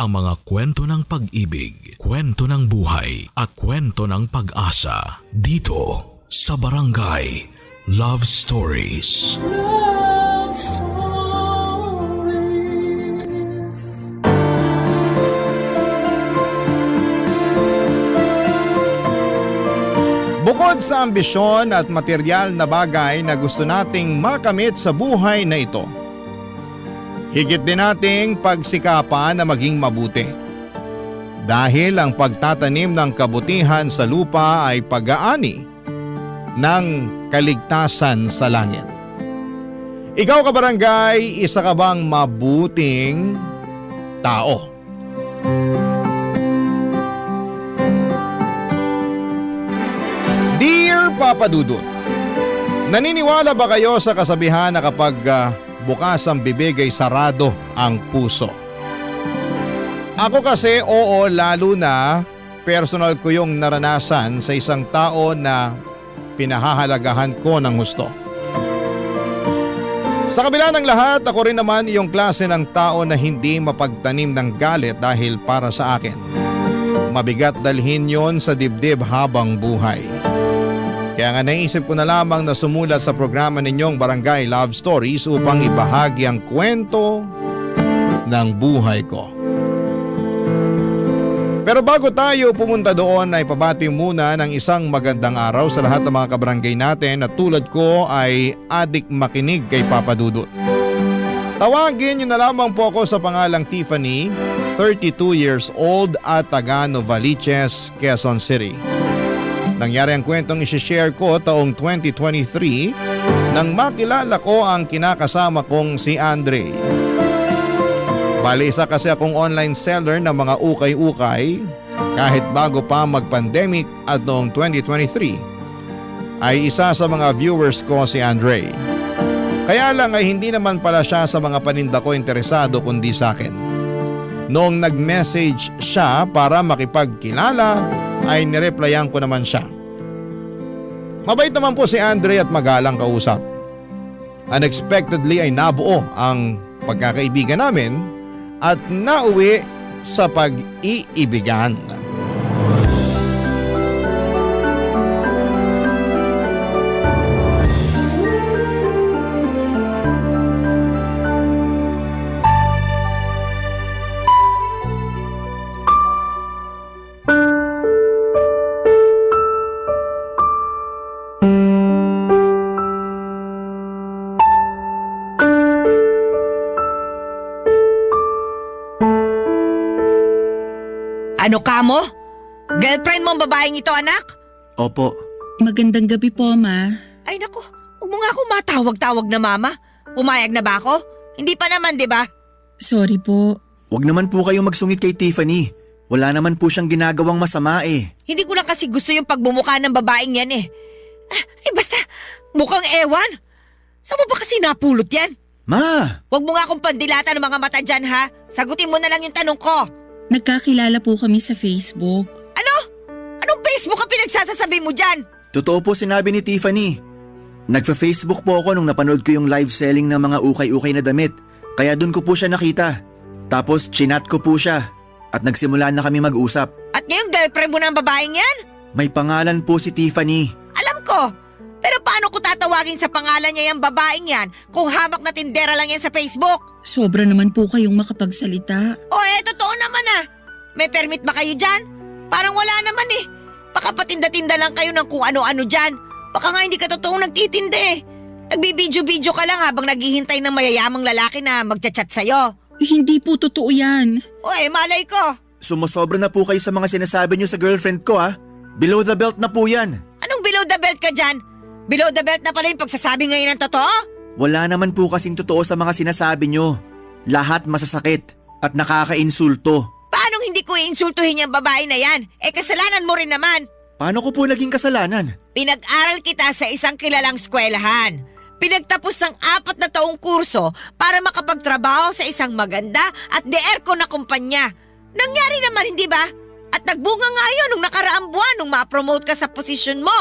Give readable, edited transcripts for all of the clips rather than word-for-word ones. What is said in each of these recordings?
ang mga kwento ng pag-ibig, kwento ng buhay at kwento ng pag-asa dito sa Barangay Love Stories. Love Stories. Bukod sa ambisyon at material na bagay na gusto nating makamit sa buhay na ito, higit din nating pagsikapan na maging mabuti. Dahil ang pagtatanim ng kabutihan sa lupa ay pag-aani ng kaligtasan sa langit. Ikaw kabarangay, isa ka bang mabuting tao? Dear Papa Dudut, naniniwala ba kayo sa kasabihan na kapag bukas ang bibig ay sarado ang puso? Ako kasi oo, lalo na personal ko yung naranasan sa isang tao na pinahahalagahan ko ng husto. Sa kabila ng lahat, ako rin naman yung klase ng tao na hindi mapagtanim ng galit dahil para sa akin. Mabigat dalhin yon sa dibdib habang buhay. Kaya nga naisip ko na lamang na sumulat sa programa ninyong Barangay Love Stories upang ibahagi ang kwento ng buhay ko. Pero bago tayo pumunta doon ay pabati muna ng isang magandang araw sa lahat ng mga kabarangay natin na tulad ko ay adik makinig kay Papa Dudut. Tawagin niyo na lamang po ako sa pangalang Tiffany, 32 years old at taga Novaliches, Quezon City. Nangyari ang kwentong isishare ko taong 2023 nang makilala ko ang kinakasama kong si Andre. Bali isa kasi akong online seller ng mga ukay-ukay kahit bago pa mag-pandemic at noong 2023 ay isa sa mga viewers ko si Andre. Kaya lang ay hindi naman pala siya sa mga paninda ko interesado kundi sa akin. Noong nag-message siya para makipagkilala ay nireplyan ko naman siya. Mabait naman po si Andre at magalang kausap. Unexpectedly ay nabuo ang pagkakaibigan namin at nauwi sa pag-iibigan. Ano ka mo? Girlfriend mo ang babaeng ito, anak? Opo. Magandang gabi po, Ma. Ay naku, huwag mo nga ako matawag-tawag na mama. Pumayag na ba ako? Hindi pa naman, di ba? Sorry po. Huwag naman po kayong magsungit kay Tiffany. Wala naman po siyang ginagawang masama eh. Hindi ko lang kasi gusto yung pagbumuka ng babaeng yan eh. Basta, mukhang ewan. Saan mo ba kasi napulot yan? Ma! Huwag mo nga akong pandilata ng mga mata dyan ha. Sagutin mo na lang yung tanong ko. Nagkakilala po kami sa Facebook. Ano? Anong Facebook ang pinagsasasabi mo dyan? Totoo po sinabi ni Tiffany. Nagfa-Facebook po ako nung napanood ko yung live selling ng mga ukay-ukay na damit. Kaya dun ko po siya nakita. Tapos chinat ko po siya. At nagsimula na kami mag-usap. At ngayong girlfriend mo na ang babaeng yan? May pangalan po si Tiffany. Alam ko. Pero paano ko tatawagin sa pangalan niya yung babaeng yan kung hamak na tindera lang yan sa Facebook? Sobra naman po kayong makapagsalita. Totoo naman ah. May permit ba kayo dyan? Parang wala naman eh. Baka patinda-tinda lang kayo ng kung ano-ano dyan. Baka nga hindi ka totoong nagtitinda eh. Nagbibidyo-bidyo ka lang habang naghihintay ng mayayamang lalaki na magchat-chat sa'yo. Hindi po totoo yan. Malay ko. Sumusobra na po kayo sa mga sinasabi niyo sa girlfriend ko ha. Below the belt na po yan. Anong below the belt ka dyan? Below the belt na pala yung pagsasabi ngayon ng totoo? Wala naman po kasing totoo sa mga sinasabi niyo. Lahat masasakit at nakakainsulto. Paano hindi ko iinsultuhin yung babae na yan? Kasalanan mo rin naman. Paano ko po naging kasalanan? Pinag-aral kita sa isang kilalang eskwelahan. Pinagtapos ng 4 na taong kurso para makapagtrabaho sa isang maganda at de-aircon na kumpanya. Nangyari naman, hindi ba? At nagbunga nga yun nung nakaraang buwan nung ma-promote ka sa posisyon mo.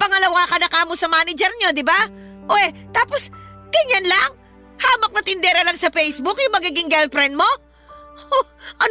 Pangalawa ka na kamo sa manager nyo, di ba? Tapos ganyan lang? Hamak na tindera lang sa Facebook yung magiging girlfriend mo?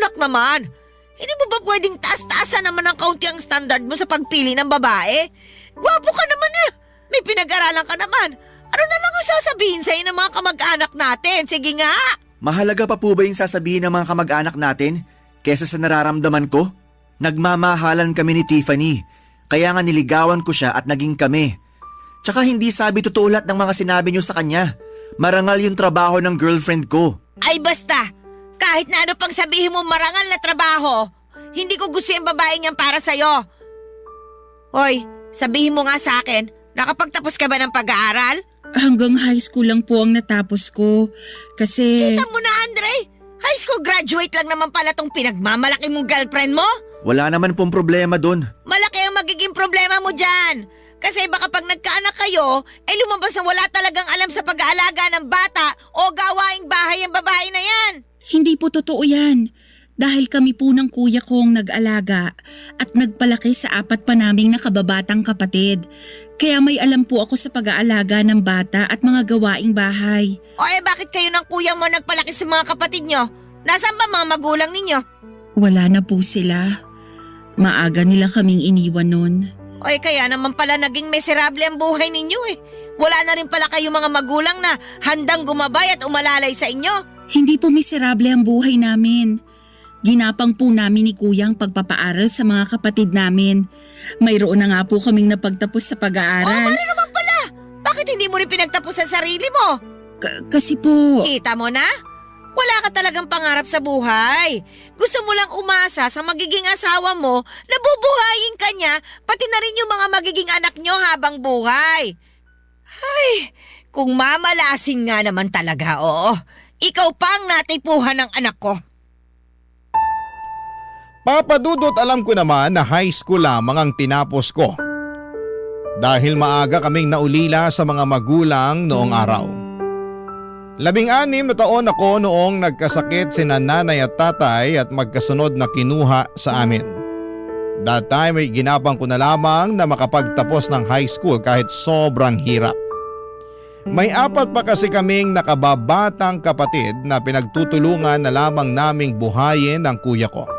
Anak naman, hindi mo ba pwedeng taas-taasan naman ng kaunti ang standard mo sa pagpili ng babae? Gwapo ka naman eh. May pinag-aralan ka naman. Ano na lang ang sasabihin sa'yo ng mga kamag-anak natin? Sige nga. Mahalaga pa po ba yung sasabihin ng mga kamag-anak natin kesa sa nararamdaman ko? Nagmamahalan kami ni Tiffany, kaya nga niligawan ko siya at naging kami. Tsaka hindi sabi totoo lahat ng mga sinabi niyo sa kanya. Marangal yung trabaho ng girlfriend ko. Ay basta, kahit na ano pang sabihin mo marangal na trabaho, hindi ko gusto yung babaeng yan para sa'yo. Hoy, sabihin mo nga sa akin, nakapagtapos ka ba ng pag-aaral? Hanggang high school lang po ang natapos ko. Kasi... Kita mo na, Andre. High school graduate lang naman pala tong pinagmamalaki mong girlfriend mo. Wala naman pong problema dun. Malaki ang magiging problema mo dyan. Kasi baka pag nagkaanak kayo, lumabas na wala talagang alam sa pag-aalaga ng bata o gawaing bahay ang babae na yan. hindi po totoo yan. Dahil kami po ng kuya ko ang nag-alaga at nagpalaki sa 4 pa naming nakababatang kapatid. Kaya may alam po ako sa pag-aalaga ng bata at mga gawaing bahay. O bakit kayo ng kuya mo nagpalaki sa mga kapatid nyo? Nasaan ba mga magulang ninyo? Wala na po sila. Maaga nila kaming iniwan nun. O kaya naman pala naging miserable ang buhay ninyo eh. Wala na rin pala kayong mga magulang na handang gumabay at umalalay sa inyo. Hindi po miserable ang buhay namin. Ginapang po namin ni kuya ang pagpapaaral sa mga kapatid namin. Mayroon na nga po kaming napagtapos sa pag-aaral. Ano naman pala? Bakit hindi mo rin pinagtapos sa sarili mo? Kasi po... Kita mo na? Wala ka talagang pangarap sa buhay. Gusto mo lang umasa sa magiging asawa mo na bubuhayin ka niya, pati na rin yung mga magiging anak nyo habang buhay. Ay, kung mamalasin nga naman talaga, oo. Ikaw pa ang natipuhan ng anak ko. Papadudot, alam ko naman na high school lamang ang tinapos ko. Dahil maaga kaming naulila sa mga magulang noong araw. 16 na taon ako noong nagkasakit sina nanay at tatay at magkasunod na kinuha sa amin. That time ay ginapang ko na lamang na makapagtapos ng high school kahit sobrang hirap. May 4 pa kasi kaming nakababatang kapatid na pinagtutulungan na lamang naming buhayin ng kuya ko.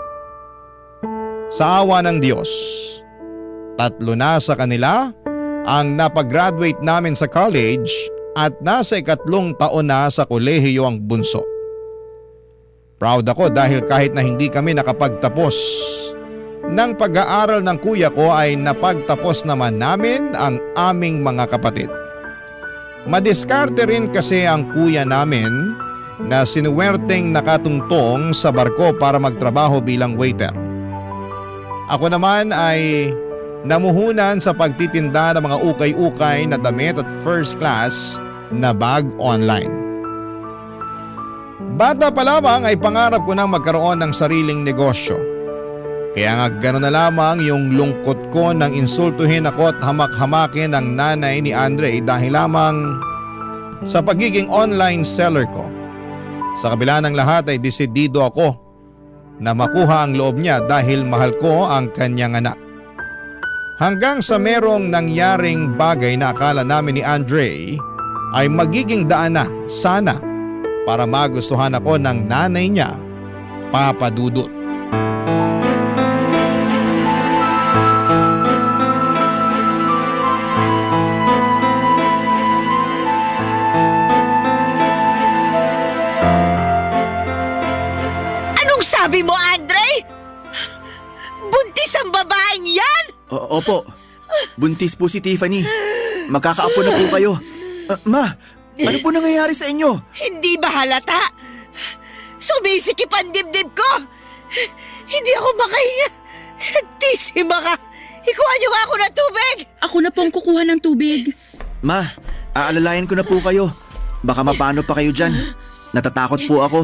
Sa awa ng Diyos, 3 na sa kanila ang napag-graduate namin sa college at nasa 3 taon na sa kolehiyo ang bunso. Proud ako dahil kahit na hindi kami nakapagtapos ng pag-aaral ng kuya ko ay napagtapos naman namin ang aming mga kapatid. Madiskarte rin kasi ang kuya namin na sinuwerteng nakatungtong sa barko para magtrabaho bilang waiter. Ako naman ay namuhunan sa pagtitinda ng mga ukay-ukay na damit at first class na bag online. Bata pa lamang ay pangarap ko nang magkaroon ng sariling negosyo. Kaya nga gano'n na lamang yung lungkot ko nang insultuhin ako at hamak-hamakin ng nanay ni Andre dahil lamang sa pagiging online seller ko. Sa kabila ng lahat ay desidido ako na makuha ang loob niya dahil mahal ko ang kanyang anak. Hanggang sa merong nangyaring bagay na akala namin ni Andre ay magiging daan na sana para magustuhan ako ng nanay niya, Papa Dudut. Anong sabi mo, Andre? Buntis ang babaeng yan? Opo, buntis po si Tiffany. Magkakaapo na po kayo. Ma, ano po nangyayari sa inyo? Hindi ba halata? Sumisikip ang dibdib ko. Hindi ako makahinga. Santisima ka. Ikuha niyo nga ako ng tubig. Ako na pong kukuha ng tubig. Ma, aalalayan ko na po kayo. Baka mapano pa kayo dyan. Natatakot po ako.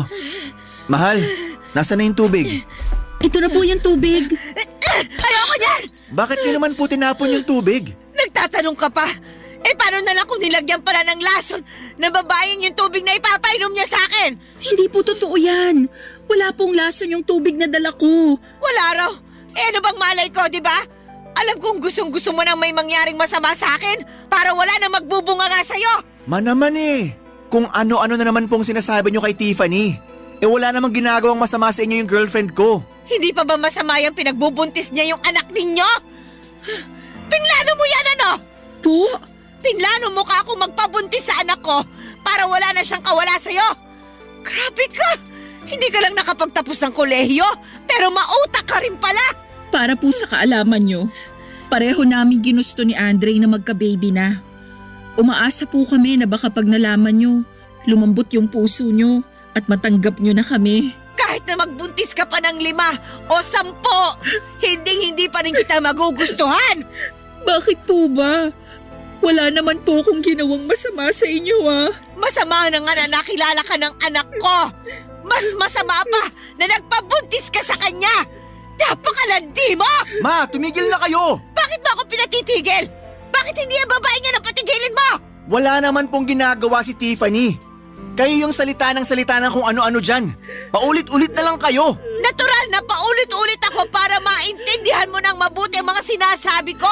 Mahal, nasaan na yung tubig? Ito na po yung tubig. Ayoko niyan! Bakit niyo naman po tinapon yung tubig? Nagtatanong ka pa. Paano na lang kung nilagyan pala ng lason na babaeng yung tubig na ipapainom niya sa akin? Hindi po totoo yan. Wala pong lason yung tubig na dala ko. Wala raw. Ano bang malay ko, di ba? Alam kong gustong-gusto mo nang may mangyaring masama sa akin para wala na magbubunga nga sa'yo. Ma naman Kung ano-ano na naman pong sinasabi niyo kay Tiffany. Wala namang ginagawang masama sa inyo yung girlfriend ko. Hindi pa ba masama yung pinagbubuntis niya yung anak ninyo? Pinlano mo yan ano? Po? Pinlano mo ka ako magpabuntis sa anak ko para wala na siyang kawala sa'yo? Grabe ka! Hindi ka lang nakapagtapos ng kolehiyo, pero mautak ka rin pala! Para po sa kaalaman nyo, pareho namin ginusto ni Andre na magka-baby na. Umaasa po kami na baka pag nalaman nyo, lumambot yung puso nyo at matanggap nyo na kami. Kahit na magbuntis ka pa ng 5 o 10, hindi pa rin kita magugustuhan! Bakit po ba? Wala naman po akong ginawang masama sa inyo Masama na nga na nakilala ka ng anak ko! Mas masama pa na nagpabuntis ka sa kanya! Napakalandi mo! Ma, tumigil na kayo! Bakit mo ako pinatitigil? Bakit hindi ang babae niya na patigilin mo? Wala naman pong ginagawa si Tiffany. Kayo yung salita ng kung ano-ano dyan. Paulit-ulit na lang kayo. Natural na paulit-ulit ako para maintindihan mo ng mabuti ang mga sinasabi ko.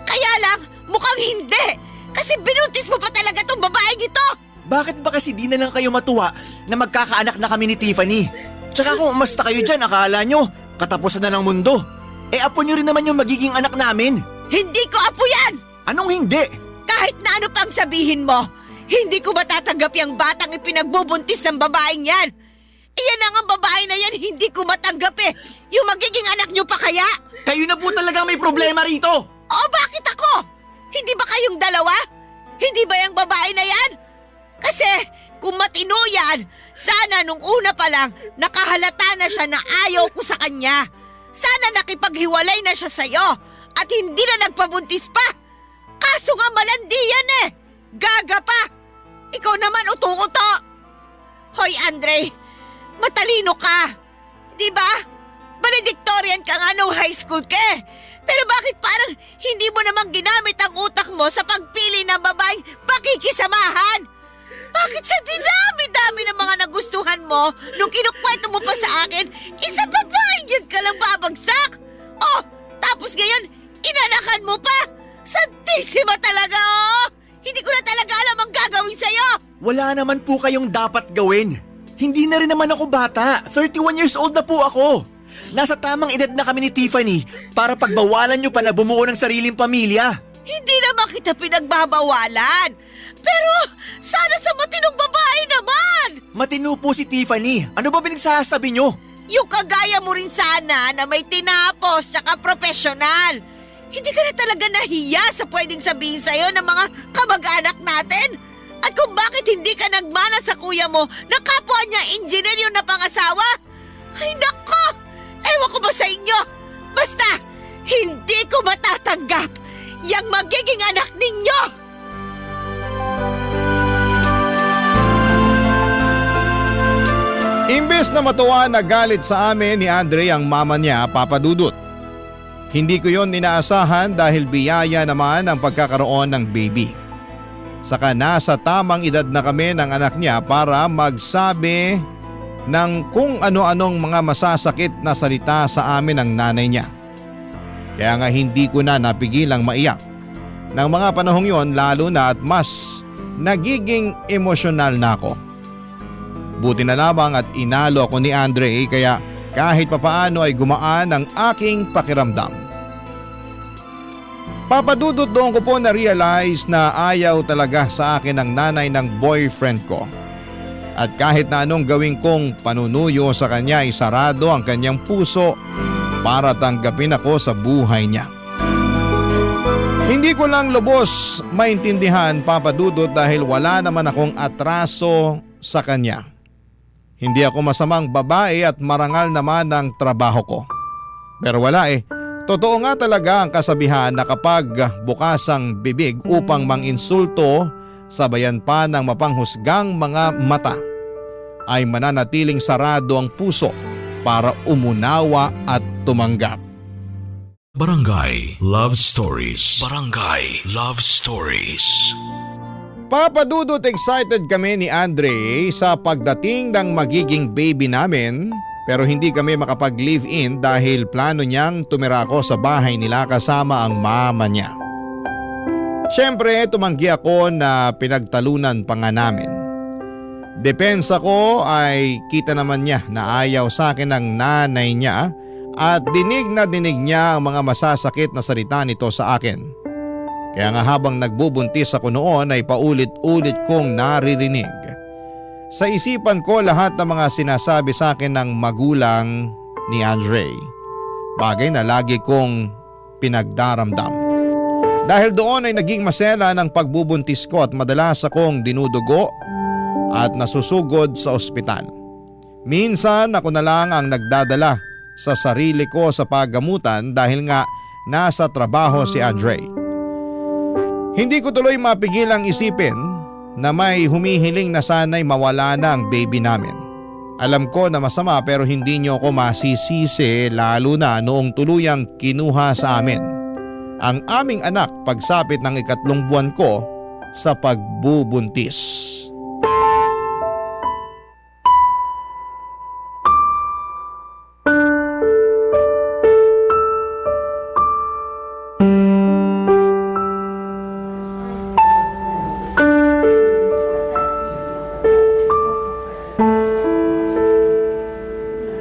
Kaya lang, mukhang hindi. Kasi binuntis mo pa talaga tong babaeng ito. Bakit ba kasi di na lang kayo matuwa na magkakaanak na kami ni Tiffany? Tsaka kung umasta kayo dyan, akala nyo, katapusan na ng mundo. Apo nyo rin naman yung magiging anak namin. Hindi ko apo yan! Anong hindi? Kahit na ano pang sabihin mo, hindi ko matatanggap yung batang ipinagbubuntis ng babaeng yan. Iyan na nga babae na yan, hindi ko matanggap eh. Yung magiging anak nyo pa kaya? Kayo na po talaga may problema rito. O bakit ako? Hindi ba kayong dalawa? Hindi ba yung babae na yan? Kasi kung matino yan, sana nung una pa lang nakahalata na siya na ayaw ko sa kanya. Sana nakipaghiwalay na siya sa'yo at hindi na nagpabuntis pa. Kaso nga malandi yan eh. Gaga pa. Ikaw naman uto-uto. Hoy Andre, matalino ka. Di ba? Valedictorian ka nga nung high school ka eh. Pero bakit parang hindi mo naman ginamit ang utak mo sa pagpili ng babaeng pakikisamahan? Bakit sa dinami-dami ng mga nagustuhan mo nung kinukwento mo pa sa akin, isa babaeng yun ka lang babagsak? Oh, tapos ngayon, inanakan mo pa? Santisima talaga oh! Hindi ko na talaga alam ang gagawin sa'yo! Wala naman po kayong dapat gawin. Hindi na rin naman ako bata. 31 years old na po ako. Nasa tamang edad na kami ni Tiffany para pagbawalan nyo pa na bumuo ng sariling pamilya. Hindi naman kita pinagbabawalan. Pero sana sa matinong babae naman! Matino po si Tiffany. Ano ba pinagsasabi nyo? Yung kagaya mo rin sana na may tinapos tsaka profesional. Hindi ka na talaga nahiya sa pwedeng sabihin sa'yo ng mga kamag-anak natin? At kung bakit hindi ka nagmana sa kuya mo na kapwa niya engineer yung napangasawa? Ay nako! Ewan ko ba sa inyo? Basta, hindi ko matatanggap yung magiging anak ninyo! Imbes na matuwa na galit sa amin ni Andre ang mama niya, Papa Dudut. Hindi ko yon inaasahan dahil biyaya naman ang pagkakaroon ng baby. Saka nasa tamang edad na kami ng anak niya para magsabi ng kung ano-anong mga masasakit na salita sa amin ng nanay niya. Kaya nga hindi ko na napigilang maiyak. Nang mga panahong yon lalo na at mas nagiging emosyonal na ako. Buti na lamang at inalo ako ni Andre kaya kahit papaano ay gumaan ang aking pakiramdam. Papadudot doon ko po na-realize na ayaw talaga sa akin ng nanay ng boyfriend ko. At kahit na anong gawin kong panunuyo sa kanya ay sarado ang kanyang puso para tanggapin ako sa buhay niya. Hindi ko lang lubos maintindihan, Papa Dudut, dahil wala naman akong atraso sa kanya. Hindi ako masamang babae at marangal naman ang trabaho ko. Pero wala eh. Totoo nga talaga ang kasabihan na kapag bukas ang bibig upang manginsulto, sabayan pa ng mapanghusgang mga mata, ay mananatiling sarado ang puso para umunawa at tumanggap. Barangay Love Stories. Barangay Love Stories. Papa Dudut, excited kami ni Andre sa pagdating ng magiging baby namin, pero hindi kami makapag-live-in dahil plano niyang tumira ko sa bahay nila kasama ang mama niya. Siyempre tumanggi ako na pinagtalunan pa nga namin. Depensa ko ay kita naman niya na ayaw sa akin ng nanay niya at dinig na dinig niya ang mga masasakit na salita nito sa akin. Kaya nga habang nagbubuntis ako noon ay paulit-ulit kong naririnig. Sa isipan ko lahat ng mga sinasabi sa akin ng magulang ni Andre. Bagay na lagi kong pinagdaramdam. Dahil doon ay naging masela ng pagbubuntis ko at madalas akong dinudugo at nasusugod sa ospital. Minsan ako na lang ang nagdadala sa sarili ko sa paggamutan dahil nga nasa trabaho si Andre. Hindi ko tuloy mapigilang isipin na may humihiling na sana'y mawala na ang baby namin. Alam ko na masama pero hindi niyo ako masisisi lalo na noong tuluyang kinuha sa amin ang aming anak pagsapit ng 3 buwan ko sa pagbubuntis.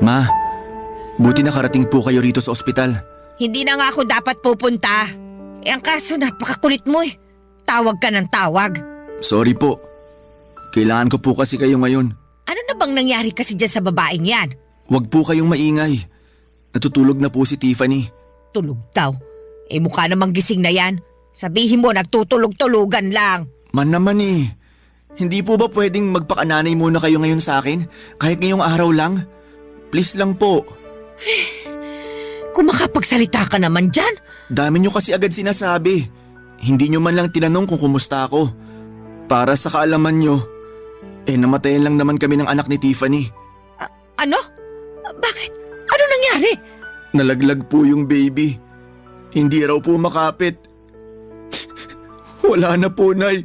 Ma, buti nakarating po kayo rito sa ospital. Hindi na nga ako dapat pupunta. Ang kaso napakakulit mo eh. Tawag ka ng tawag. Sorry po. Kailangan ko po kasi kayo ngayon. Ano na bang nangyari kasi dyan sa babaeng yan? Huwag po kayong maingay. Natutulog na po si Tiffany. Tulog daw. Mukha namang gising na yan. Sabihin mo nagtutulog-tulugan lang. Man naman eh. Hindi po ba pwedeng magpakananay muna kayo ngayon sa akin? Kahit ngayong araw lang? Please lang po. Kung makapagsalita ka naman dyan. Dami nyo kasi agad sinasabi. Hindi nyo man lang tinanong kung kumusta ako. Para sa kaalaman nyo, namatayan lang naman kami ng anak ni Tiffany. Ano? Bakit? Ano nangyari? Nalaglag po yung baby. Hindi raw po makapit. Wala na po, Nay.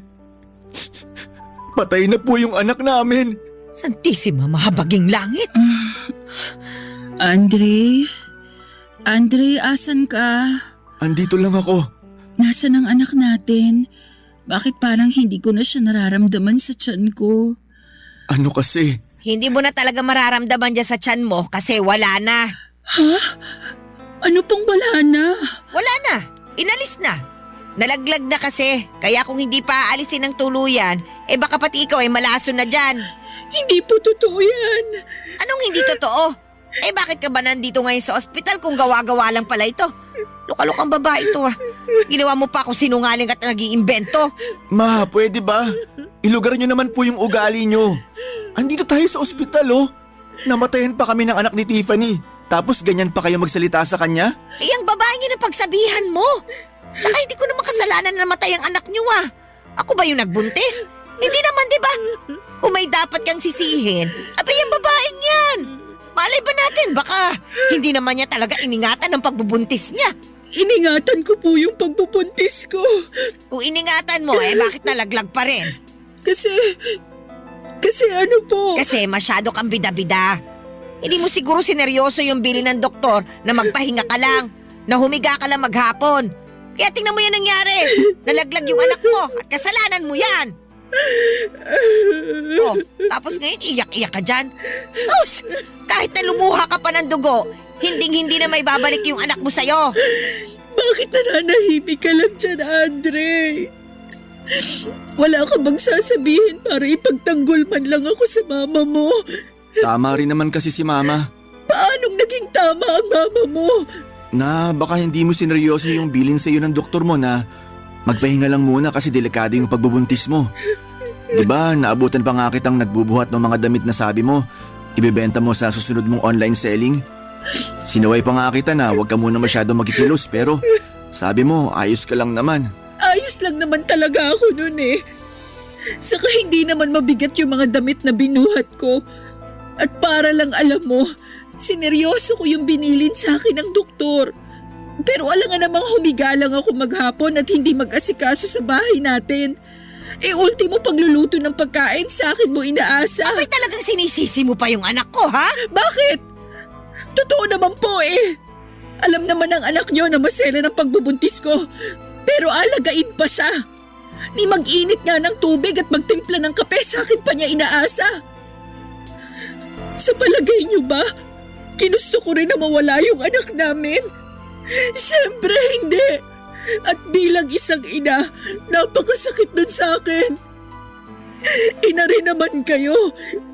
Patay na po yung anak namin. Santisima mahabaging langit. Andre, asan ka? Andito lang ako. Nasaan ang anak natin? Bakit parang hindi ko na siya nararamdaman sa tiyan ko? Ano kasi? Hindi mo na talaga mararamdaman dyan sa tiyan mo kasi wala na. Ha? Ano pong wala na? Wala na. Inalis na. Nalaglag na kasi. Kaya kung hindi pa aalisin ng tuluyan, baka pati ikaw ay malason na dyan. Hindi po totoo yan. Anong hindi totoo? Bakit ka ba nandito ngayon sa ospital kung gawa-gawa lang pala ito? Lukalukang babae ito ah. Ginawa mo pa ako sinungaling at nag-iimbento. Ma, pwede ba? Ilugar nyo naman po yung ugali nyo. Andito tayo sa ospital oh. Namatayan pa kami ng anak ni Tiffany. Tapos ganyan pa kayo magsalita sa kanya? Ang babae niya na pagsabihan mo. Tsaka hindi ko naman kasalanan na namatay ang anak niyo ah. Ako ba yung nagbuntis? Hindi naman, di ba? Kung may dapat kang sisihin, yung babaeng yan. Malay ba natin, baka hindi naman niya talaga iningatan ang pagbubuntis niya. Iningatan ko po yung pagbubuntis ko. Kung iningatan mo, bakit nalaglag pa rin? Kasi ano po? Kasi masyado kang bida-bida. Hindi mo siguro sineryoso yung bili ng doktor na magpahinga ka lang, na humiga ka lang maghapon. Kaya tingnan mo yan nangyari. Nalaglag yung anak mo at kasalanan mo yan. Tapos ngayon iyak-iyak ka dyan. Sus! Kahit na lumuha ka pa ng dugo, hindi na may babalik yung anak mo sa'yo. Bakit nananahimik ka lang dyan, Andre? Wala ka bang sasabihin para ipagtanggol man lang ako sa mama mo? Tama rin naman kasi si Mama. Paanong naging tama ang mama mo? Na baka hindi mo sineryoso yung bilin sa'yo ng doktor mo na magpahinga lang muna kasi delikado yung pagbubuntis mo. Diba, naabutan pa nga kitang nagbubuhat ng mga damit na sabi mo, ibebenta mo sa susunod mong online selling? Sinaway pa nga kita na huwag ka muna masyado magkikilos pero sabi mo ayos ka lang naman. Ayos lang naman talaga ako nun eh. Saka hindi naman mabigat yung mga damit na binuhat ko. At para lang alam mo, sineryoso ko yung binilin sa akin ng doktor. Pero alam nga namang humiga lang ako maghapon at hindi mag-asikaso sa bahay natin. Ultimo pagluluto ng pagkain sa akin mo inaasa. Abay talagang sinisisi mo pa yung anak ko, ha? Bakit? Totoo naman po eh. Alam naman ng anak niyo na masela ng pagbubuntis ko. Pero alagain pa siya. Ni mag-init nga ng tubig at magtimpla ng kape sa akin pa niya inaasa. Sa palagay niyo ba, ginusto ko rin na mawala yung anak namin? Siyempre hindi. At bilang isang ina, napakasakit nun sa akin. Ina rin naman kayo.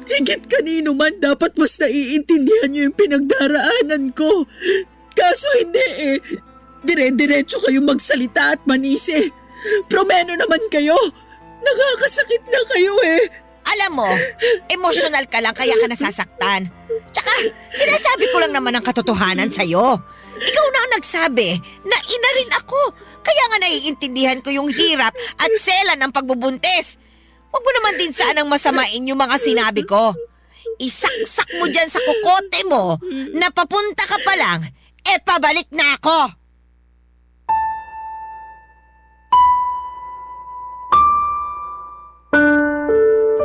Higit kanino man dapat mas naiintindihan niyo yung pinagdaraanan ko. Kaso hindi eh. Dire-diretso kayo magsalita at manisi. Promeno naman kayo. Nakakasakit na kayo eh. Alam mo, emosyonal ka lang kaya ka nasasaktan. Tsaka, sinasabi ko lang naman ang katotohanan sa'yo. Ikaw na ang nagsabi na ina rin ako. Kaya nga naiintindihan ko yung hirap at sela ng pagbubuntis. Huwag mo naman din sanang masamain yung mga sinabi ko. Isaksak mo dyan sa kukote mo na papunta ka pa lang, pabalik na ako.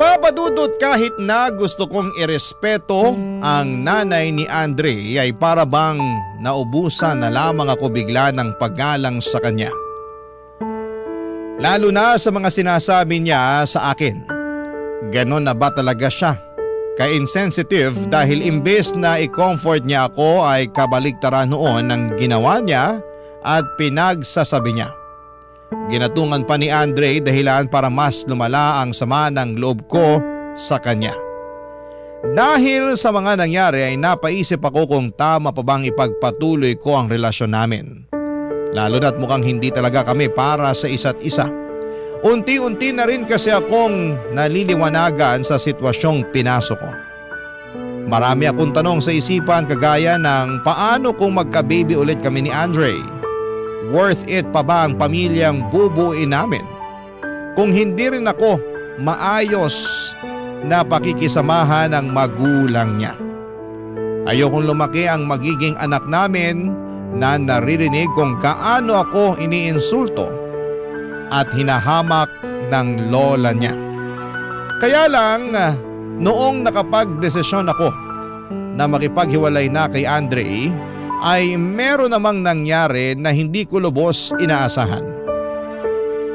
Papadudot, kahit na gusto kong irespeto ang nanay ni Andre ay para bang naubusan na lamang ako bigla ng paggalang sa kanya. Lalo na sa mga sinasabi niya sa akin. Ganon na ba talaga siya? Ka-insensitive dahil imbes na i-comfort niya ako ay kabaligtaran noon ang ginawa niya at pinagsasabi niya. Ginatungan pa ni Andre dahilan para mas lumala ang sama ng loob ko sa kanya. Dahil sa mga nangyari ay napaisip ako kung tama pa bang ipagpatuloy ko ang relasyon namin. Lalo na't mukhang hindi talaga kami para sa isa't isa. Unti-unti na rin kasi akong naliliwanagan sa sitwasyong pinasok ko. Marami akong tanong sa isipan kagaya ng paano kung magka-baby ulit kami ni Andre? Worth it pa ba ang pamilyang bubuuin namin? Kung hindi rin ako maayos na pakikisamahan ng magulang niya. Ayokong lumaki ang magiging anak namin na naririnig kung kaano ako iniinsulto at hinahamak ng lola niya. Kaya lang noong nakapagdesisyon ako na makipaghiwalay na kay Andre ay meron namang nangyari na hindi ko lubos inaasahan.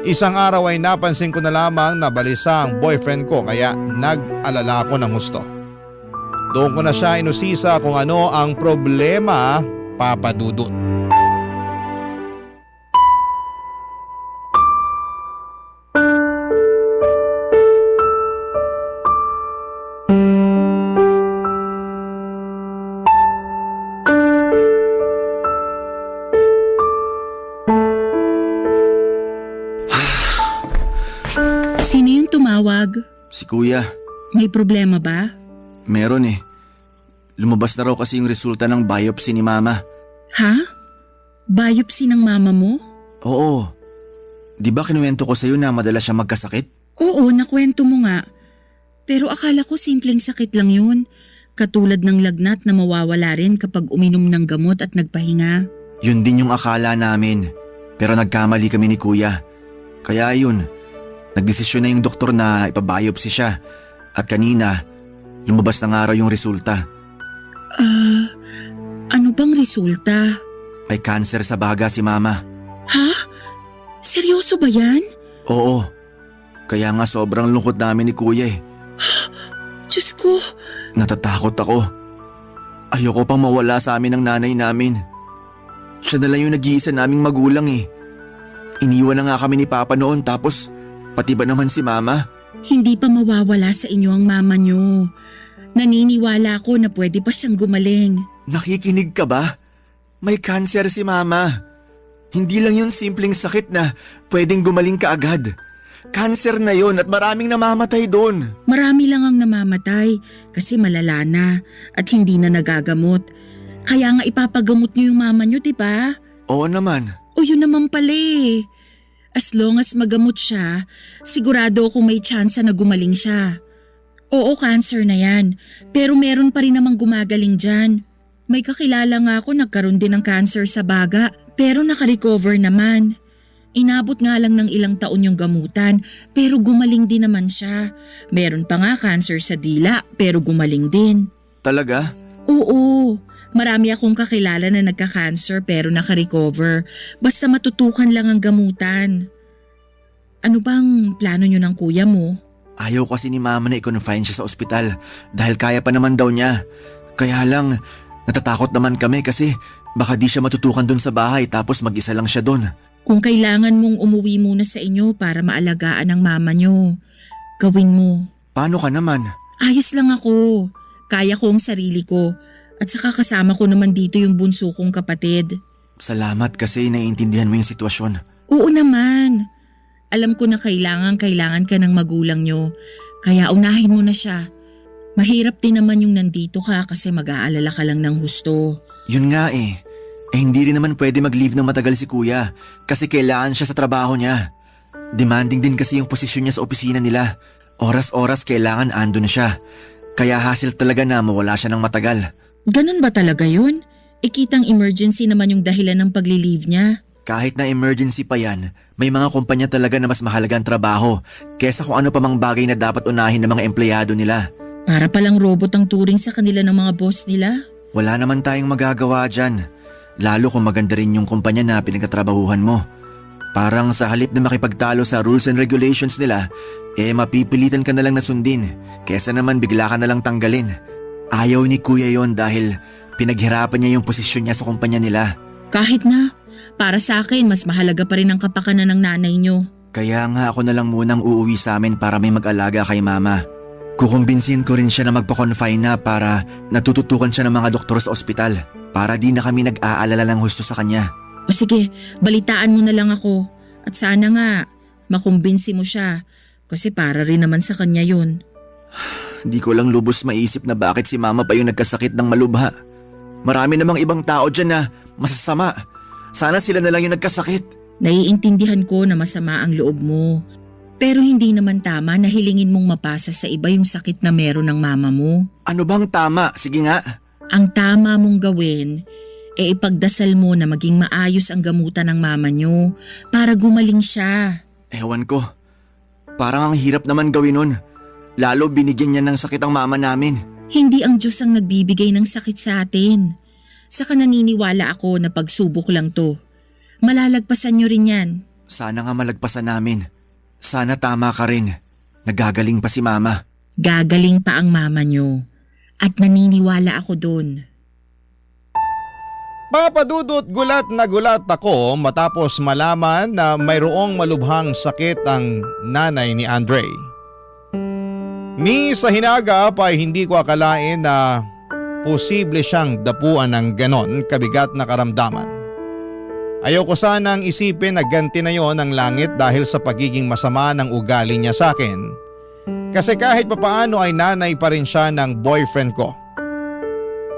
Isang araw ay napansin ko na lamang na balisa ang boyfriend ko kaya nag-alala ako ng gusto. Doon ko na siya inusisa kung ano ang problema, Papa Dudut. Sino yung tumawag? Si Kuya. May problema ba? Meron eh. Lumabas na raw kasi yung resulta ng biopsy ni Mama. Ha? Biopsy ng mama mo? Oo. Di ba kinuwento ko sa'yo na madalas siya magkasakit? Oo, nakwento mo nga. Pero akala ko simpleng sakit lang yun. Katulad ng lagnat na mawawala rin kapag uminom ng gamot at nagpahinga. Yun din yung akala namin. Pero nagkamali kami ni Kuya. Kaya yun, nagdesisyon na yung doktor na ipabiopsy siya. At kanina, lumabas na nga raw yung resulta. Ano bang resulta? May cancer sa baga si Mama. Ha? Seryoso ba yan? Oo. Kaya nga sobrang lungkot namin ni Kuya eh. Diyos ko. Natatakot ako. Ayoko pang mawala sa amin ng nanay namin. Siya na lang yung nag-iisa naming magulang eh. Iniwan na nga kami ni Papa noon tapos pati ba naman si Mama? Hindi pa mawawala sa inyo ang mama niyo. Naniniwala ko na pwede pa siyang gumaling. Nakikinig ka ba? May cancer si Mama. Hindi lang yun simpleng sakit na pwedeng gumaling ka agad. Cancer na yun at maraming namamatay doon. Marami lang ang namamatay kasi malala na at hindi na nagagamot. Kaya nga ipapagamot niyo yung mama niyo, diba? Oo naman. O yun naman pala eh. As long as magamot siya, sigurado akong may tsansa na gumaling siya. Oo, cancer na yan. Pero meron pa rin namang gumagaling dyan. May kakilala nga ako nagkaroon din ng cancer sa baga pero nakarecover naman. Inabot nga lang ng ilang taon yung gamutan pero gumaling din naman siya. Meron pa nga cancer sa dila pero gumaling din. Talaga? Oo. Marami akong kakilala na nagka-cancer pero nakarecover. Basta matutukan lang ang gamutan. Ano bang plano nyo ng kuya mo? Ayaw kasi ni mama na i-confine siya sa ospital dahil kaya pa naman daw niya. Kaya lang, natatakot naman kami kasi baka di siya matutukan dun sa bahay tapos mag-isa lang siya dun. Kung kailangan mong umuwi muna sa inyo para maalagaan ang mama nyo, gawin mo. Paano ka naman? Ayos lang ako. Kaya ko ang sarili ko. At saka kasama ko naman dito yung bunso kong kapatid. Salamat kasi naiintindihan mo yung sitwasyon. Oo naman. Alam ko na kailangan ka ng magulang nyo. Kaya unahin mo na siya. Mahirap din naman yung nandito ka kasi mag-aalala ka lang ng husto. Yun nga eh. Hindi rin naman pwede mag-leave ng matagal si kuya kasi kailangan siya sa trabaho niya. Demanding din kasi yung posisyon niya sa opisina nila. Oras-oras kailangan ando na siya. Kaya hassle talaga na mawala siya ng matagal. Ganun ba talaga yun? Ikitang emergency naman yung dahilan ng pagli-leave niya. Kahit na emergency pa yan, may mga kumpanya talaga na mas mahalaga ang trabaho kesa kung ano pa mang bagay na dapat unahin ng mga empleyado nila. Para palang robot ang turing sa kanila ng mga boss nila. Wala naman tayong magagawa dyan. Lalo kung maganda rin yung kumpanya na pinagtatrabahuhan mo. Parang sa halip na makipagtalo sa rules and regulations nila, mapipilitan ka na lang na sundin kesa naman bigla ka na lang tanggalin. Ayaw ni kuya yon dahil pinaghirapan niya yung posisyon niya sa kumpanya nila. Kahit na, para sa akin mas mahalaga pa rin ang kapakanan ng nanay nyo. Kaya nga ako na lang munang uuwi sa amin para may mag-alaga kay mama. Kukumbinsin ko rin siya na magpa-confine na para natututukan siya ng mga doktor sa ospital para di na kami nag-aalala ng husto sa kanya. O sige, balitaan mo na lang ako. At sana nga, makumbinsi mo siya kasi para rin naman sa kanya yun. Di ko lang lubos maisip na bakit si mama pa yung nagkasakit ng malubha. Marami namang ibang tao dyan na masasama. Sana sila na lang yung nagkasakit. Naiintindihan ko na masama ang loob mo. Pero hindi naman tama na hilingin mong mapasa sa iba yung sakit na meron ng mama mo. Ano bang tama? Sige nga. Ang tama mong gawin, ipagdasal mo na maging maayos ang gamutan ng mama nyo para gumaling siya. Ewan ko. Parang ang hirap naman gawin nun. Lalo binigyan niya ng sakit ang mama namin. Hindi ang Diyos ang nagbibigay ng sakit sa atin. Saka naniniwala ako na pagsubok lang to. Malalagpasan nyo rin yan. Sana nga malagpasan namin. Sana tama ka rin. Nagagaling pa si mama. Gagaling pa ang mama nyo. At naniniwala ako doon. Papadudot, gulat na gulat ako matapos malaman na mayroong malubhang sakit ang nanay ni Andre. Ni sa hinaga pa ay hindi ko akalain na posible siyang dapuan ng ganon kabigat na karamdaman. Ayoko sanang isipin na ganti na yon ang langit dahil sa pagiging masama ng ugali niya sa akin. Kasi kahit papaano ay nanay pa rin siya ng boyfriend ko.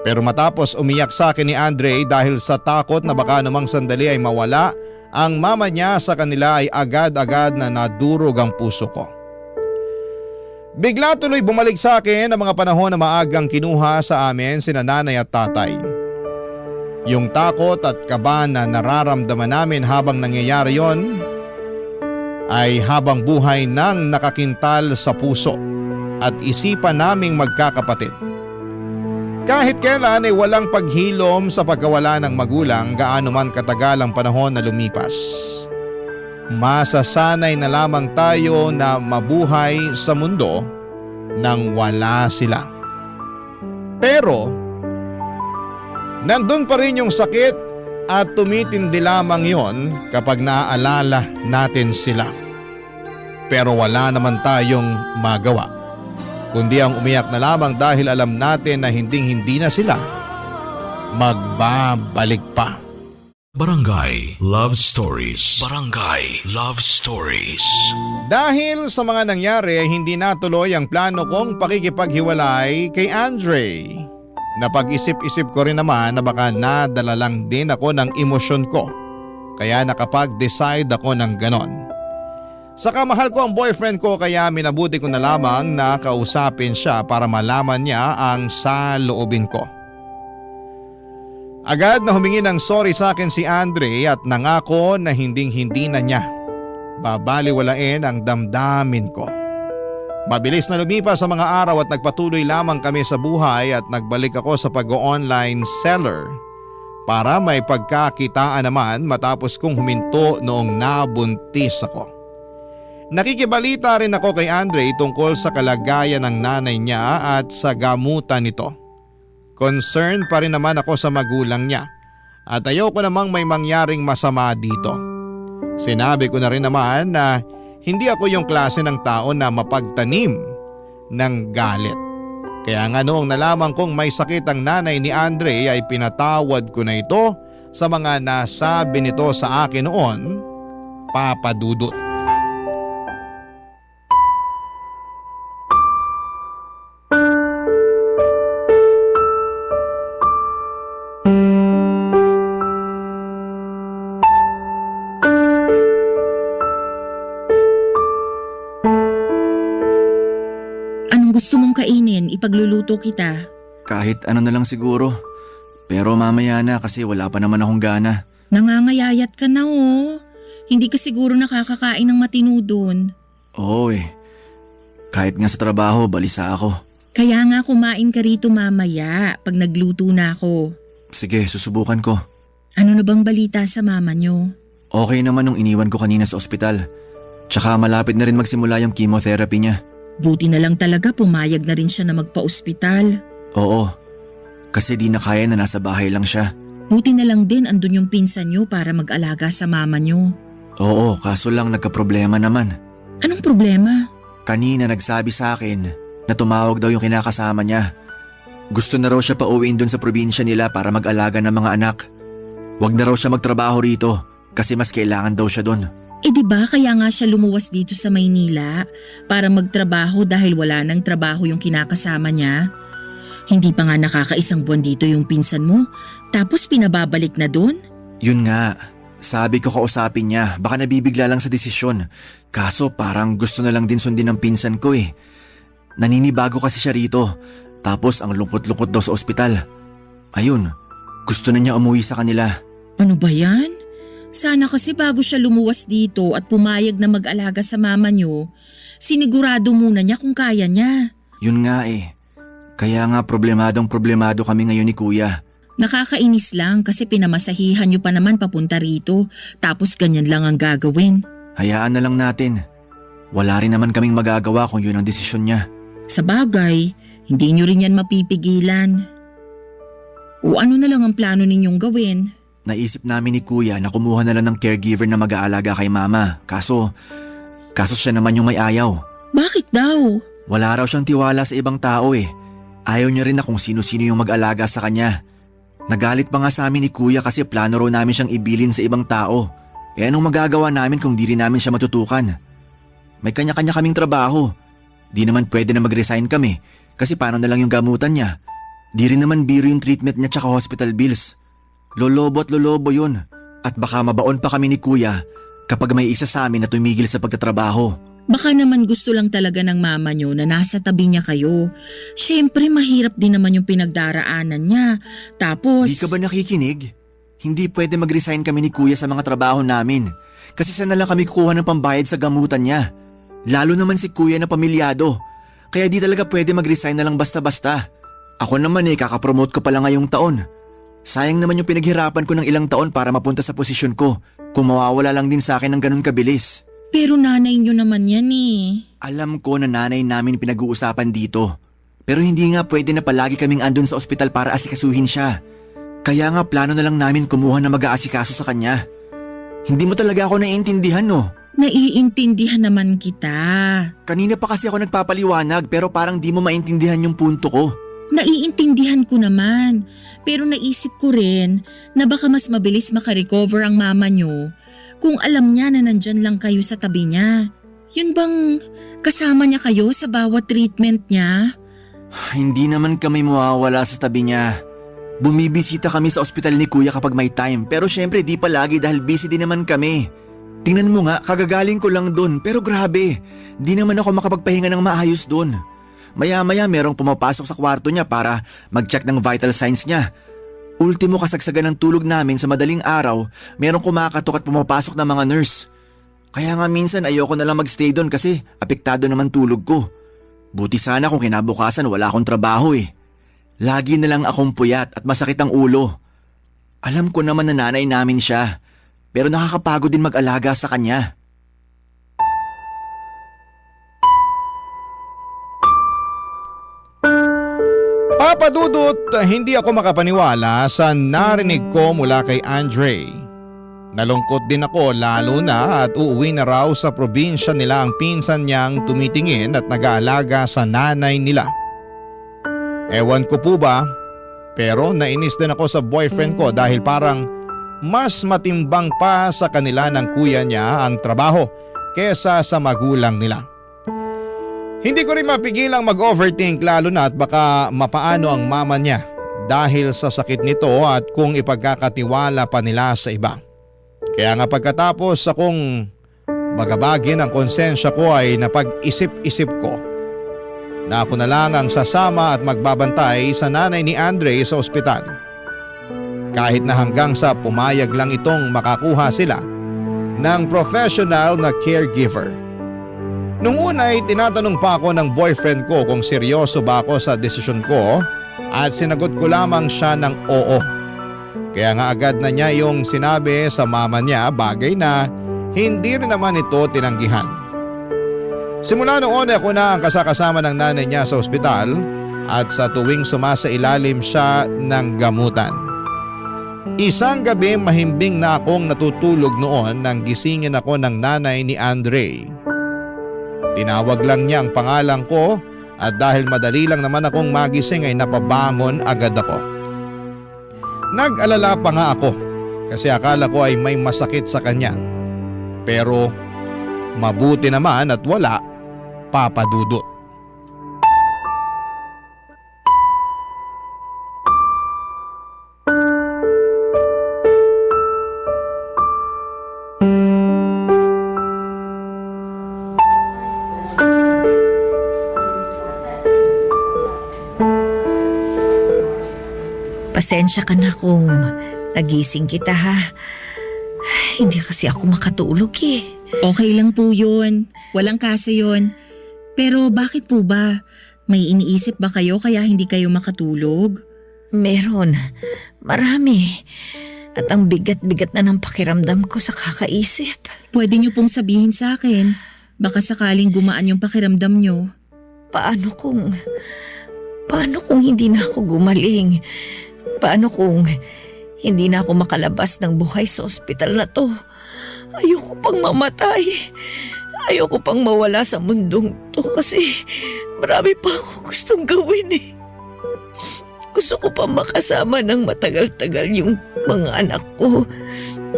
Pero matapos umiyak sa akin ni Andre dahil sa takot na baka namang sandali ay mawala ang mama niya sa kanila ay agad-agad na nadurog ang puso ko. Bigla tuloy bumalik sa akin ang mga panahon na maagang kinuha sa amin sina nanay at tatay. Yung takot at kaba na nararamdaman namin habang nangyayari yon ay habang buhay nang nakakintal sa puso at isipan naming magkakapatid. Kahit kailan ay walang paghilom sa pagkawala ng magulang gaano man katagal ang panahon na lumipas. Masasanay na lamang tayo na mabuhay sa mundo nang wala sila. Pero, nandun pa rin yung sakit at tumitindi lamang yon kapag naaalala natin sila. Pero wala naman tayong magawa, kundi ang umiyak na lamang dahil alam natin na hinding-hindi na sila magbabalik pa. Barangay Love Stories. Barangay Love Stories. Dahil sa mga nangyari ay hindi natuloy ang plano kong pakikipaghiwalay kay Andre. Napag-isip-isip ko rin naman na baka nadala lang din ako ng emosyon ko. Kaya nakapag-decide ako ng ganon. Saka mahal ko ang boyfriend ko kaya minabuti ko na lamang na kausapin siya para malaman niya ang saloobin ko. Agad na humingi ng sorry sa akin si Andre at nangako na hinding-hindi na niya babaliwalain ang damdamin ko. Mabilis na lumipas sa mga araw at nagpatuloy lamang kami sa buhay at nagbalik ako sa pag-online seller para may pagkakitaan naman matapos kong huminto noong nabuntis ako. Nakikibalita rin ako kay Andre tungkol sa kalagayan ng nanay niya at sa gamutan nito. Concerned pa rin naman ako sa magulang niya at ayoko namang may mangyaring masama dito. Sinabi ko na rin naman na hindi ako yung klase ng tao na mapagtanim ng galit. Kaya nga noong nalaman kong may sakit ang nanay ni Andre ay pinatawad ko na ito sa mga nasabi nito sa akin noon, Papa Dudut. Gusto mong kainin, ipagluluto kita. Kahit ano na lang siguro. Pero mamaya na kasi wala pa naman akong gana. Nangangayayat ka na oh. Hindi ka siguro nakakakain ng matino doon. Oo Kahit nga sa trabaho, balisa ako. Kaya nga kumain ka rito mamaya pag nagluto na ako. Sige, susubukan ko. Ano na bang balita sa mama nyo? Okay naman nung iniwan ko kanina sa ospital. Tsaka malapit na rin magsimula yung chemotherapy niya. Buti na lang talaga pumayag na rin siya na magpa-ospital. Oo, kasi di na kaya na nasa bahay lang siya. Buti na lang din andun yung pinsan nyo para mag-alaga sa mama nyo. Oo, kaso lang nagka-problema naman. Anong problema? Kanina nagsabi sa akin na tumawag daw yung kinakasama niya. Gusto na raw siya pauwiin dun sa probinsya nila para mag-alaga ng mga anak. Huwag na raw siya magtrabaho rito kasi mas kailangan daw siya dun. Diba kaya nga siya lumuwas dito sa Maynila para magtrabaho dahil wala nang trabaho yung kinakasama niya? Hindi pa nga nakakaisang buwan dito yung pinsan mo, tapos pinababalik na doon? Yun nga, sabi ko kausapin niya, baka nabibigla lang sa desisyon. Kaso parang gusto na lang din sundin ng pinsan ko eh. Naninibago kasi siya rito, tapos ang lungkot-lungkot daw sa ospital. Ayun, gusto na niya umuwi sa kanila. Ano ba yan? Sana kasi bago siya lumuwas dito at pumayag na mag-alaga sa mama niyo, sinigurado muna niya kung kaya niya. Yun nga eh. Kaya nga problemadong kami ngayon ni Kuya. Nakakainis lang kasi pinamasahihan niyo pa naman papunta rito tapos ganyan lang ang gagawin. Hayaan na lang natin. Wala rin naman kaming magagawa kung yun ang desisyon niya. Sa bagay, hindi niyo rin yan mapipigilan. O ano na lang ang plano ninyong gawin? Naisip namin ni Kuya na kumuha na lang ng caregiver na mag-aalaga kay Mama. Kaso siya naman yung may ayaw. Bakit daw? Wala raw siyang tiwala sa ibang tao eh. Ayaw niya rin na kung sino-sino yung mag-alaga sa kanya. Nagalit pa nga sa amin ni Kuya kasi plano raw namin siyang ibilin sa ibang tao. Anong magagawa namin kung di rin namin siya matutukan? May kanya-kanya kaming trabaho. Di naman pwede na mag-resign kami kasi paano na lang yung gamutan niya. Di rin naman biro yung treatment niya tsaka hospital bills. Lolobo at lolobo yun. At baka mabaon pa kami ni Kuya kapag may isa sa amin na tumigil sa pagtatrabaho. Baka naman gusto lang talaga ng mama nyo na nasa tabi niya kayo. Siyempre mahirap din naman yung pinagdaraanan niya. Tapos… Di ka ba nakikinig? Hindi pwede mag-resign kami ni Kuya sa mga trabaho namin. Kasi saan na lang kami kukuha ng pambayad sa gamutan niya. Lalo naman si Kuya na pamilyado. Kaya di talaga pwede mag-resign na lang basta-basta. Ako naman kakapromote ko pa lang ngayong taon. Sayang naman yung pinaghirapan ko ng ilang taon para mapunta sa posisyon ko kung mawawala lang din sa akin ng ganun kabilis. Pero nanay nyo naman yan eh. Alam ko na nanay namin pinag-uusapan dito. Pero hindi nga pwede na palagi kaming andun sa ospital para asikasuhin siya. Kaya nga plano na lang namin kumuha na mag-aasikaso sa kanya. Hindi mo talaga ako naiintindihan no? Naiintindihan naman kita. Kanina pa kasi ako nagpapaliwanag pero parang di mo maintindihan yung punto ko. Naiintindihan ko naman, pero naisip ko rin na baka mas mabilis makarecover ang mama nyo kung alam niya na nandyan lang kayo sa tabi niya. Yun bang kasama niya kayo sa bawat treatment niya? Hindi naman kami mawawala sa tabi niya. Bumibisita kami sa ospital ni Kuya kapag may time pero syempre di palagi dahil busy din naman kami. Tingnan mo nga, kagagaling ko lang dun pero grabe, di naman ako makapagpahinga ng maayos dun. Maya-maya merong pumapasok sa kwarto niya para mag-check ng vital signs niya. Ultimo kasagsagan ng tulog namin sa madaling araw, merong kumakatok at pumapasok ng mga nurse. Kaya nga minsan ayoko na lang magstay doon kasi apektado naman tulog ko. Buti sana kung kinabukasan wala akong trabaho eh. Lagi na lang akong puyat at masakit ang ulo. Alam ko naman na nanay namin siya, pero nakakapagod din mag-alaga sa kanya. Papa Dudut, hindi ako makapaniwala sa narinig ko mula kay Andre. Nalungkot din ako lalo na at uuwi na raw sa probinsya nila ang pinsan niyang tumitingin at nag-aalaga sa nanay nila. Ewan ko po ba, pero nainis din ako sa boyfriend ko dahil parang mas matimbang pa sa kanila ng kuya niya ang trabaho kesa sa magulang nila. Hindi ko rin mapigilang mag-overthink lalo na at baka mapaano ang mama niya dahil sa sakit nito at kung ipagkakatiwala pa nila sa iba. Kaya nga pagkatapos akong bagabagin ang konsensya ko ay napag-isip-isip ko na ako na lang ang sasama at magbabantay sa nanay ni Andre sa ospital. Kahit na hanggang sa pumayag lang itong makakuha sila ng professional na caregiver. Nung una ay tinatanong pa ako ng boyfriend ko kung seryoso ba ako sa desisyon ko at sinagot ko lamang siya ng oo. Kaya nga agad na niya yung sinabi sa mama niya, bagay na hindi rin naman ito tinanggihan. Simula noon ako na ang kasakasama ng nanay niya sa ospital at sa tuwing sumasailalim siya ng gamutan. Isang gabi mahimbing na akong natutulog noon nang gisingin ako ng nanay ni Andre. Tinawag lang niya ang pangalan ko at dahil madali lang naman akong magising ay napabangon agad ako. Nag-alala pa nga ako kasi akala ko ay may masakit sa kanya. Pero mabuti naman at wala, Papa Dudut. Pasensya ka na kung nagising kita ha. Hindi kasi ako makatulog eh. Okay lang po yun. Walang kaso yun. Pero bakit po ba? May iniisip ba kayo kaya hindi kayo makatulog? Meron. Marami. At ang bigat-bigat na ng pakiramdam ko sa kakaisip. Pwede niyo pong sabihin sa akin. Baka sakaling gumaan yung pakiramdam niyo. Paano kung hindi na ako gumaling? Paano kung hindi na ako makalabas ng buhay sa ospital na to? Ayoko pang mamatay. Ayoko pang mawala sa mundong to kasi marami pa ako gustong gawin eh. Gusto ko pa makasama ng matagal-tagal yung mga anak ko.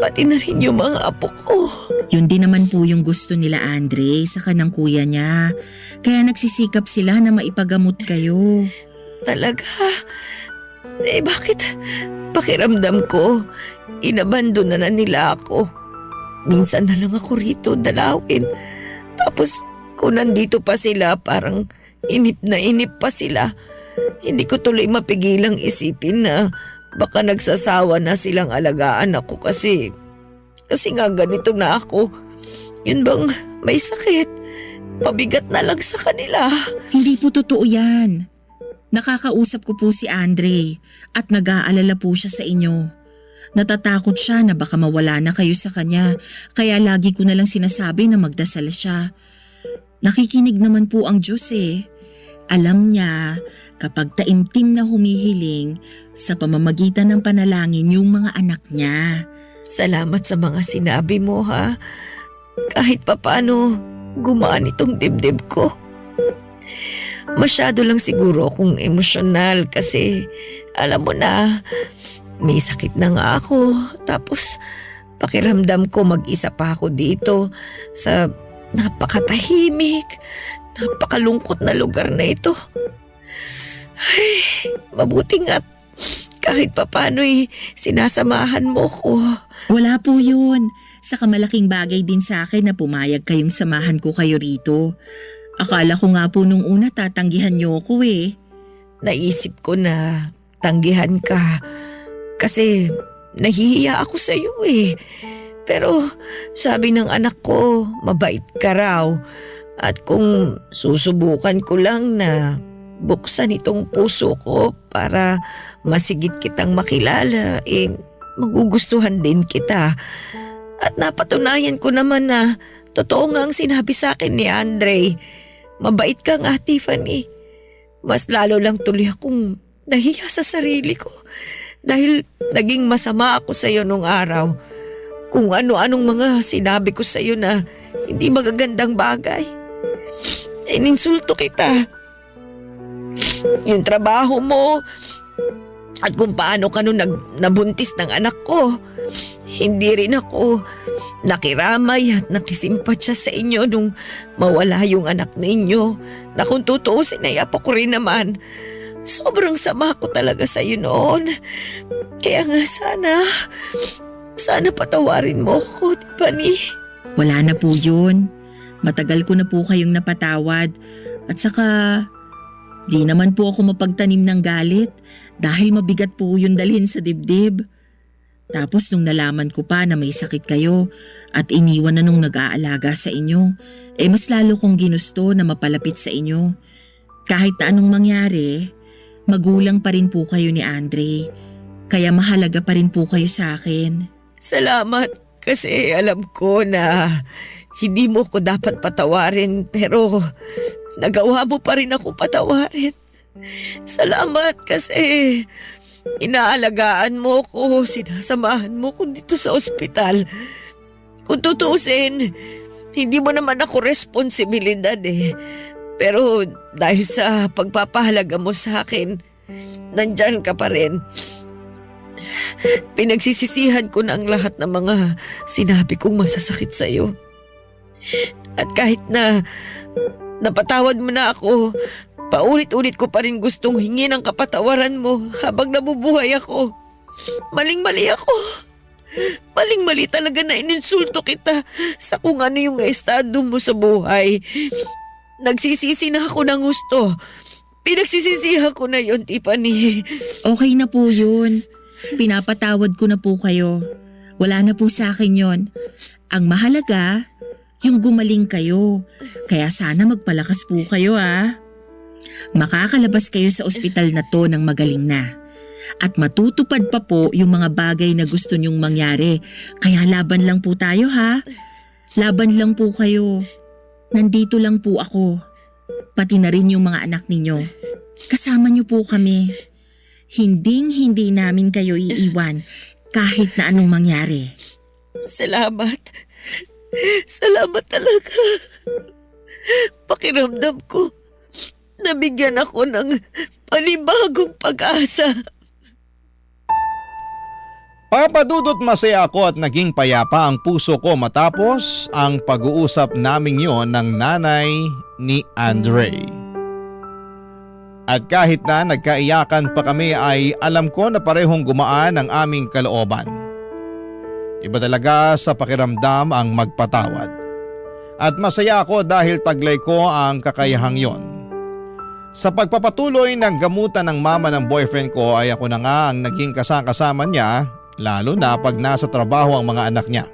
Pati na rin yung mga apo ko. Yun din naman po yung gusto nila Andre sa kanang kuya niya. Kaya nagsisikap sila na maipagamot kayo. Talaga? Eh bakit pakiramdam ko inabandon na nila ako? Minsan na lang ako rito dalawin. Tapos kung nandito pa sila parang inip pa sila. Hindi ko tuloy mapigilang isipin na baka nagsasawa na silang alagaan ako kasi nga ganito na ako. Yun bang may sakit? Pabigat na lang sa kanila. Hindi po totoo yan. Nakakausap ko po si Andre at nag-aalala po siya sa inyo. Natatakot siya na baka mawala na kayo sa kanya kaya lagi ko na lang sinasabi na magdasal siya. Nakikinig naman po ang Diyos eh. Alam niya kapag taimtim na humihiling sa pamamagitan ng panalangin yung mga anak niya. Salamat sa mga sinabi mo ha. Kahit papaano gumaan itong dibdib ko. Masyado lang siguro akong emosyonal kasi alam mo na may sakit na nga ako. Tapos pakiramdam ko mag-isa pa ako dito sa napakatahimik, napakalungkot na lugar na ito. Ay, mabuti nga kahit papaano sinasamahan mo ko. Wala po yun. Saka malaking bagay din sa akin na pumayag kayong samahan ko kayo rito. Akala ko nga po nung una tatanggihan niyo ako eh. Naisip ko na tanggihan ka kasi nahihiya ako sa iyo eh. Pero sabi ng anak ko, mabait ka raw. At kung susubukan ko lang na buksan itong puso ko para masigit kitang makilala, magugustuhan din kita. At napatunayan ko naman na totoo nga ang sinabi sa akin ni Andre. Mabait ka nga, Tiffany. Mas lalo lang tuloy akong nahiya sa sarili ko dahil naging masama ako sa iyo nung araw. Kung ano-anong mga sinabi ko sa iyo na hindi magagandang bagay. Ininsulto kita. Yung trabaho mo at kung paano ka nung nabuntis ng anak ko. Hindi rin ako nakiramay at nakisimpatya sa inyo nung mawala yung anak ninyo. Na kung tutuusin ay apo ko rin naman. Sobrang sama ko talaga sa iyo noon. Kaya nga sana patawarin mo ko, Tiffany. Wala na po yun. Matagal ko na po kayong napatawad. At saka, di naman po ako mapagtanim ng galit dahil mabigat po yung dalhin sa dibdib. Tapos nung nalaman ko pa na may sakit kayo at iniwan na nung nag-aalaga sa inyo, mas lalo kong ginusto na mapalapit sa inyo. Kahit na anong mangyari, magulang pa rin po kayo ni Andre. Kaya mahalaga pa rin po kayo sa akin. Salamat kasi alam ko na hindi mo ko dapat patawarin pero nagawa mo pa rin akong patawarin. Salamat kasi inaalagaan mo ko, sinasamahan mo ko dito sa ospital. Kung tutuusin, hindi mo naman ako responsibilidad eh. Pero dahil sa pagpapahalaga mo sa akin, nandyan ka pa rin. Pinagsisisihan ko na ang lahat ng mga sinabi kong masasakit sa iyo. At kahit na napatawad mo na ako, paulit-ulit ko pa rin gustong hingin ang kapatawaran mo habang nabubuhay ako. Maling-mali ako. Maling-mali talaga na ininsulto kita sa kung ano yung estado mo sa buhay. Nagsisisi na ako ng gusto. Pinagsisisihan ko na yun, Tiffany. Okay na po yun. Pinapatawad ko na po kayo. Wala na po sa akin yon. Ang mahalaga, yung gumaling kayo. Kaya sana magpalakas po kayo Makakalabas kayo sa ospital na to ng magaling na. At matutupad pa po yung mga bagay na gusto nyong mangyari. Kaya laban lang po tayo Laban lang po kayo. Nandito lang po ako. Pati na rin yung mga anak ninyo. Kasama niyo po kami. Hinding-hindi namin kayo iiwan kahit na anong mangyari. Salamat. Salamat talaga. Pakiramdam ko, nabigyan ako ng panibagong pag-asa. Papadudot masaya ako at naging payapa ang puso ko matapos ang pag-uusap naming yon ng nanay ni Andre. At kahit na nagkaiyakan pa kami ay alam ko na parehong gumaan ang aming kalooban. Iba talaga sa pakiramdam ang magpatawad. At masaya ako dahil taglay ko ang kakayahang yon. Sa pagpapatuloy ng gamutan ng mama ng boyfriend ko ay ako na nga ang naging kasama niya, lalo na pag nasa trabaho ang mga anak niya.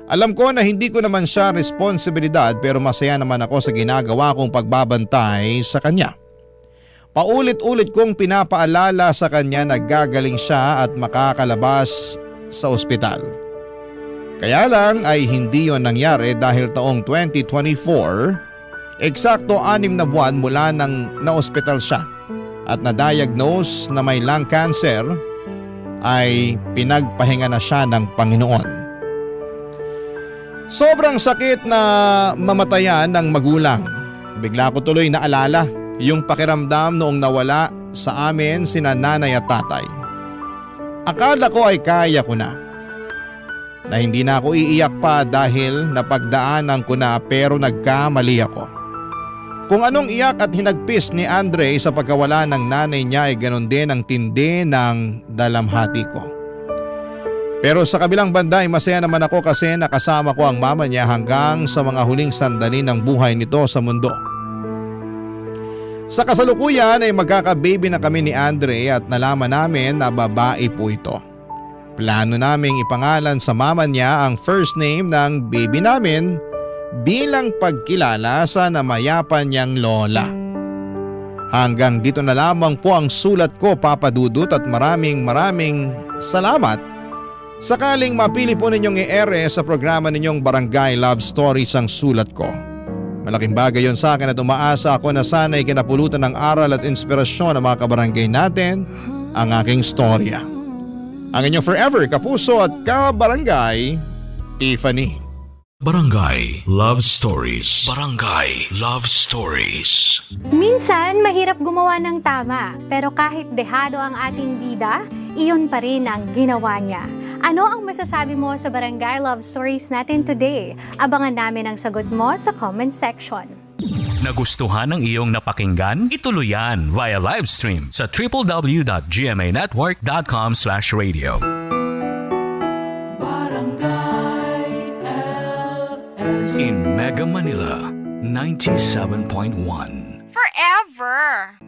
Alam ko na hindi ko naman siya responsibilidad pero masaya naman ako sa ginagawa kong pagbabantay sa kanya. Paulit-ulit kong pinapaalala sa kanya na gagaling siya at makakalabas sa ospital. Kaya lang ay hindi yon nangyari dahil taong 2024, eksakto 6 na buwan mula nang na-ospital siya at na-diagnose na may lung cancer, ay pinagpahinga na siya ng Panginoon. Sobrang sakit na mamatayan ng magulang. Bigla ko tuloy naalala yung pakiramdam noong nawala sa amin sina nanay at tatay. Akala ko ay kaya ko na hindi na ako iiyak pa dahil napagdaanan ko na pero nagkamali ako. Kung anong iyak at hinagpis ni Andre sa pagkawala ng nanay niya ay ganon din ang tindi ng dalamhati ko. Pero sa kabilang banda ay masaya naman ako kasi nakasama ko ang mama niya hanggang sa mga huling sandali ng buhay nito sa mundo. Sa kasalukuyan ay magkaka-baby na kami ni Andre at nalaman namin na babae po ito. Plano naming ipangalan sa mama niya ang first name ng baby namin bilang pagkilala sa namayapan niyang lola. Hanggang dito na lamang po ang sulat ko, Papa Dudut, at maraming salamat. Sakaling mapili po ninyong i-ere sa programa ninyong Barangay Love Stories ang sulat ko. Malaking bagay yon sa akin at umaasa ako na sana'y kinapulutan ng aral at inspirasyon ng mga kabarangay natin ang aking storya. Ang inyong forever kapuso at kabarangay, Tiffany. Barangay Love Stories. Barangay Love Stories. Minsan, mahirap gumawa ng tama, pero kahit dehado ang ating bida, iyon pa rin ang ginawa niya. Ano ang masasabi mo sa Barangay Love Stories natin today? Abangan namin ang sagot mo sa comment section. Nagustuhan ng iyong napakinggan? Ituloy yan via live stream sa www.gmanetwork.com/radio. In Mega Manila, 97.1. Forever.